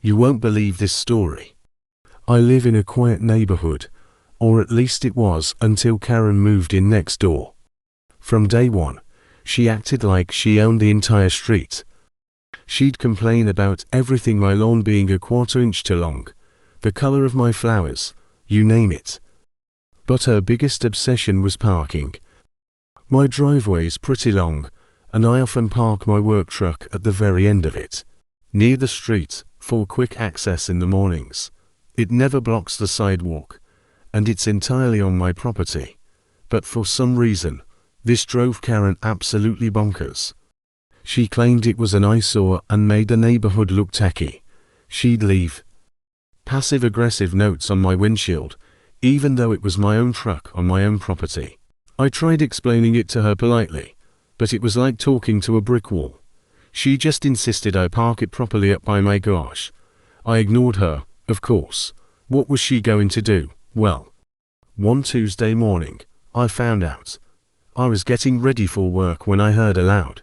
You won't believe this story. I live in a quiet neighborhood, or at least it was until Karen moved in next door. From day one, she acted like she owned the entire street. She'd complain about everything, my lawn being a quarter-inch too long, the color of my flowers, you name it. But her biggest obsession was parking. My driveway's pretty long, and I often park my work truck at the very end of it, near the street, for quick access in the mornings. It never blocks the sidewalk, and it's entirely on my property. But for some reason, this drove Karen absolutely bonkers. She claimed it was an eyesore and made the neighborhood look tacky. She'd leave passive-aggressive notes on my windshield, even though it was my own truck on my own property. I tried explaining it to her politely, but it was like talking to a brick wall. She just insisted I park it properly up by my garage. I ignored her, of course. What was she going to do? Well, one Tuesday morning, I found out. I was getting ready for work when I heard a loud,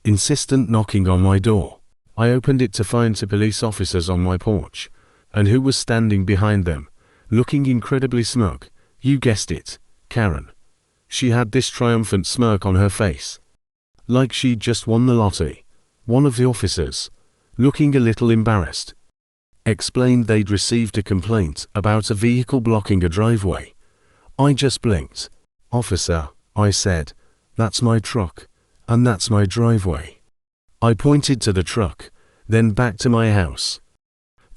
insistent knocking on my door. I opened it to find two police officers on my porch, and who was standing behind them, looking incredibly smug. You guessed it, Karen. She had this triumphant smirk on her face, like she'd just won the lottery. One of the officers, looking a little embarrassed, explained they'd received a complaint about a vehicle blocking a driveway. I just blinked. Officer, I said, that's my truck, and that's my driveway. I pointed to the truck, then back to my house.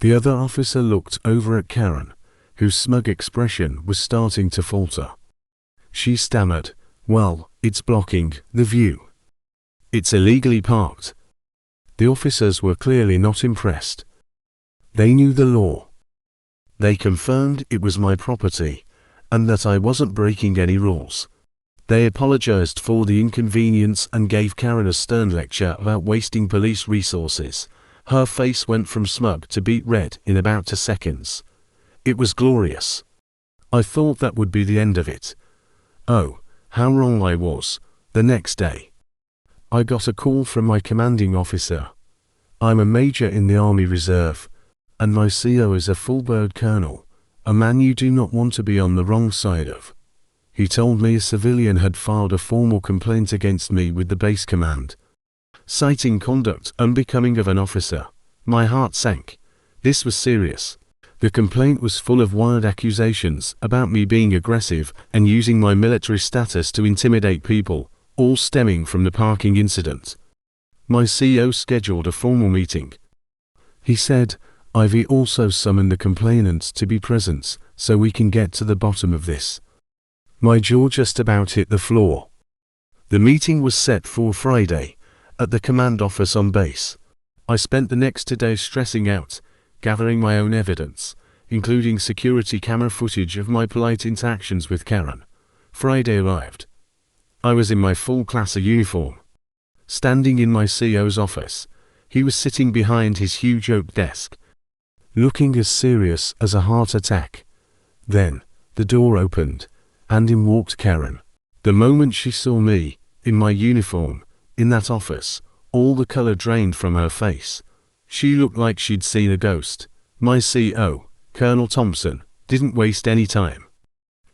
The other officer looked over at Karen, whose smug expression was starting to falter. She stammered, well, it's blocking the view. It's illegally parked. The officers were clearly not impressed. They knew the law. They confirmed it was my property, and that I wasn't breaking any rules. They apologized for the inconvenience and gave Karen a stern lecture about wasting police resources. Her face went from smug to beet red in about 2 seconds. It was glorious. I thought that would be the end of it. Oh, how wrong I was. The next day, I got a call from my commanding officer. I'm a major in the Army Reserve, and my CO is a full-bird colonel, a man you do not want to be on the wrong side of. He told me a civilian had filed a formal complaint against me with the base command, citing conduct unbecoming of an officer. My heart sank. This was serious. The complaint was full of wild accusations about me being aggressive and using my military status to intimidate people, all stemming from the parking incident. My CO scheduled a formal meeting. He said, I've also summoned the complainant to be present so we can get to the bottom of this. My jaw just about hit the floor. The meeting was set for Friday, at the command office on base. I spent the next 2 days stressing out, gathering my own evidence, including security camera footage of my polite interactions with Karen. Friday arrived. I was in my full class uniform, standing in my CO's office. He was sitting behind his huge oak desk, looking as serious as a heart attack. Then, the door opened, and in walked Karen. The moment she saw me, in my uniform, in that office, all the color drained from her face. She looked like she'd seen a ghost. My CO, Colonel Thompson, didn't waste any time.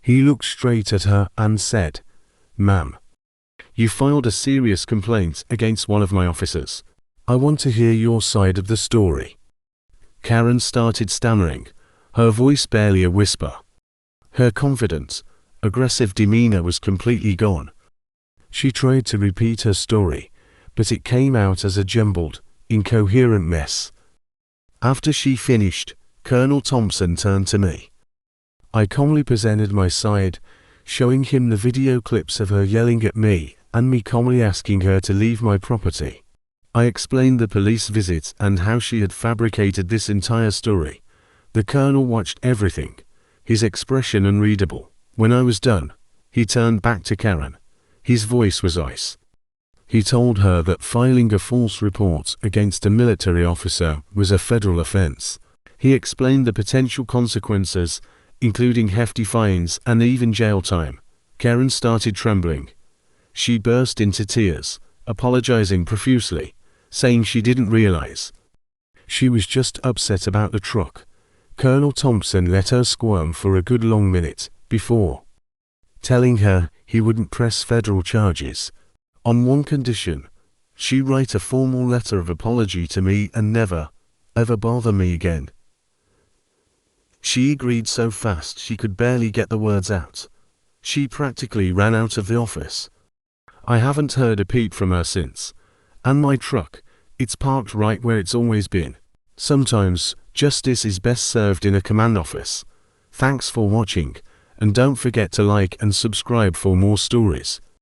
He looked straight at her and said, Ma'am, you filed a serious complaint against one of my officers. I want to hear your side of the story. Karen started stammering, her voice barely a whisper. Her confident, aggressive demeanor was completely gone. She tried to repeat her story, but it came out as a jumbled, incoherent mess. After she finished, Colonel Thompson turned to me. I calmly presented my side, showing him the video clips of her yelling at me and me calmly asking her to leave my property. I explained the police visit and how she had fabricated this entire story. The colonel watched everything, his expression unreadable. When I was done, he turned back to Karen. His voice was ice. He told her that filing a false report against a military officer was a federal offense. He explained the potential consequences, including hefty fines and even jail time. Karen started trembling. She burst into tears, apologizing profusely, saying she didn't realize She was just upset about the truck. Colonel Thompson let her squirm for a good long minute before telling her he wouldn't press federal charges. On one condition: she write a formal letter of apology to me and never, ever bother me again. She agreed so fast she could barely get the words out. She practically ran out of the office. I haven't heard a peep from her since. And my truck, it's parked right where it's always been. Sometimes, justice is best served in a command office. Thanks for watching, and don't forget to like and subscribe for more stories.